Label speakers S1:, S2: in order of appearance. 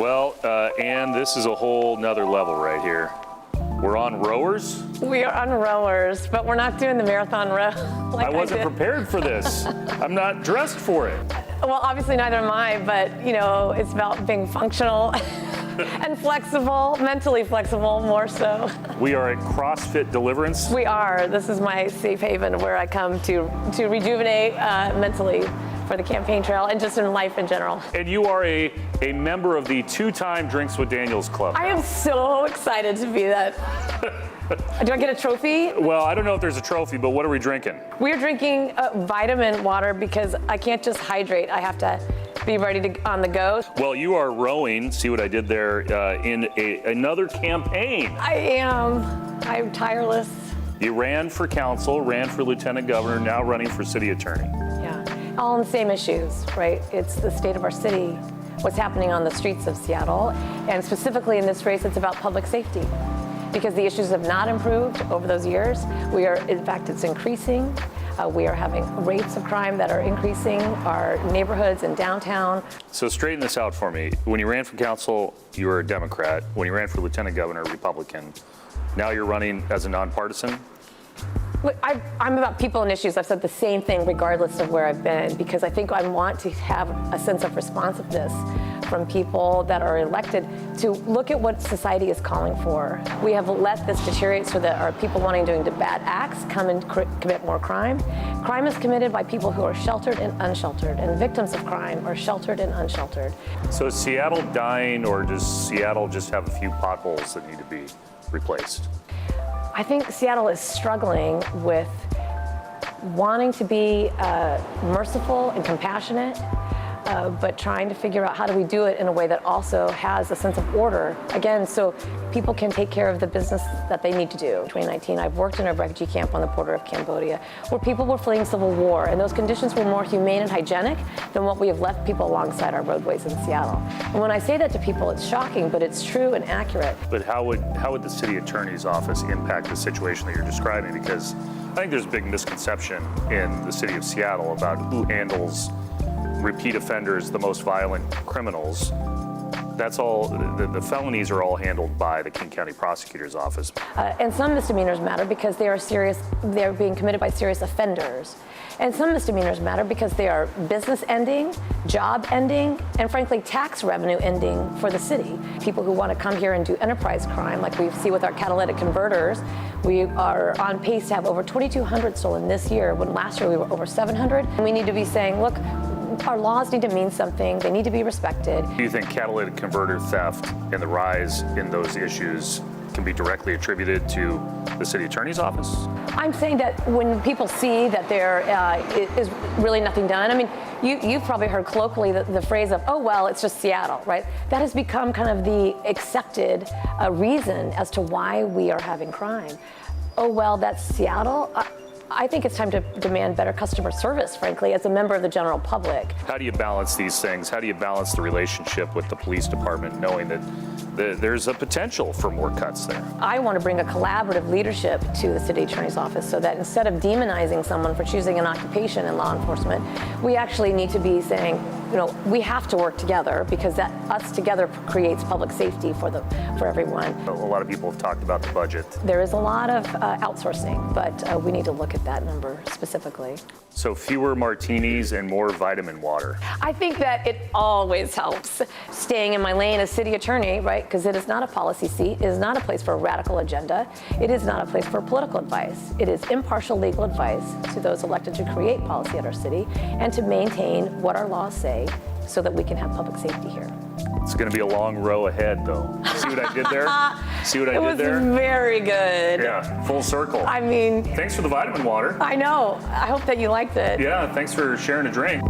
S1: Well, and this is a whole nother level right here. We're on rowers?
S2: We are on rowers, but we're not doing the marathon row like
S1: I wasn't prepared for this. I'm not dressed for it.
S2: Well, obviously neither am I, but you know, it's about being functional and flexible, mentally flexible more so.
S1: We are at CrossFit Deliverance.
S2: We are. This is my safe haven where I come to rejuvenate mentally for the campaign trail and just in life in general.
S1: And you are a member of the two-time Drinks with Daniels Club.
S2: I am so excited to be that. Do I get a trophy?
S1: Well, I don't know if there's a trophy, but what are we drinking?
S2: We're drinking vitamin water because I can't just hydrate. I have to be ready to on the go.
S1: Well, you are rowing, see what I did there, in another campaign.
S2: I am. I'm tireless.
S1: You ran for council, ran for lieutenant governor, now running for city attorney.
S2: Yeah, all on the same issues, right? It's the state of our city, what's happening on the streets of Seattle, and specifically in this race, it's about public safety. Because the issues have not improved over those years. In fact, it's increasing. We are having rates of crime that are increasing, our neighborhoods and downtown. So
S1: straighten this out for me. When you ran for council, you were a Democrat. When you ran for lieutenant governor, Republican. Now you're running as a nonpartisan?
S2: Look, I'm about people and issues. I've said the same thing regardless of where I've been, because I think I want to have a sense of responsiveness from people that are elected to look at what society is calling for. We have let this deteriorate so that our people wanting to do bad acts come and commit more crime. Crime is committed by people who are sheltered and unsheltered, and victims of crime are sheltered and unsheltered.
S1: So is Seattle dying, or does Seattle just have a few potholes that need to be replaced?
S2: I think Seattle is struggling with wanting to be merciful and compassionate, but trying to figure out how do we do it in a way that also has a sense of order. Again, so people can take care of the business that they need to do. In 2019, I've worked in a refugee camp on the border of Cambodia where people were fleeing civil war, and those conditions were more humane and hygienic than what we have left people alongside our roadways in Seattle. And when I say that to people, it's shocking, but it's true and accurate.
S1: But how would the city attorney's office impact the situation that you're describing? Because I think there's a big misconception in the city of Seattle about who handles repeat offenders, the most violent criminals. That's all, the felonies are all handled by the King County Prosecutor's Office.
S2: And some misdemeanors matter because they are serious, they're being committed by serious offenders. And some misdemeanors matter because they are business ending, job ending, and frankly, tax revenue ending for the city. People who want to come here and do enterprise crime, like we see with our catalytic converters, we are on pace to have over 2,200 stolen this year, when last year we were over 700. And we need to be saying, look, our laws need to mean something. They need to be respected.
S1: Do you think catalytic converter theft and the rise in those issues can be directly attributed to the city attorney's office?
S2: I'm saying that when people see that there is really nothing done, I mean, you've probably heard colloquially the phrase of, oh, well, it's just Seattle, right? That has become kind of the accepted reason as to why we are having crime. Oh, well, that's Seattle? I think it's time to demand better customer service, frankly, as a member of the general public.
S1: How do you balance these things? How do you balance the relationship with the police department, knowing that there's a potential for more cuts there?
S2: I want to bring a collaborative leadership to the city attorney's office so that instead of demonizing someone for choosing an occupation in law enforcement, we actually need to be saying, you know, we have to work together because that us together creates public safety for everyone.
S1: A lot of people have talked about the budget.
S2: There is a lot of outsourcing, but we need to look at that number specifically.
S1: So fewer martinis and more vitamin water.
S2: I think that it always helps staying in my lane as city attorney, right? Because it is not a policy seat. It is not a place for a radical agenda. It is not a place for political advice. It is impartial legal advice to those elected to create policy at our city and to maintain what our laws say so that we can have public safety here.
S1: It's going to be a long row ahead, though. See what I did there? See what I did there?
S2: It was very good.
S1: Yeah, full circle.
S2: I mean...
S1: Thanks for the vitamin water.
S2: I know. I hope that you liked it.
S1: Yeah, thanks for sharing a drink.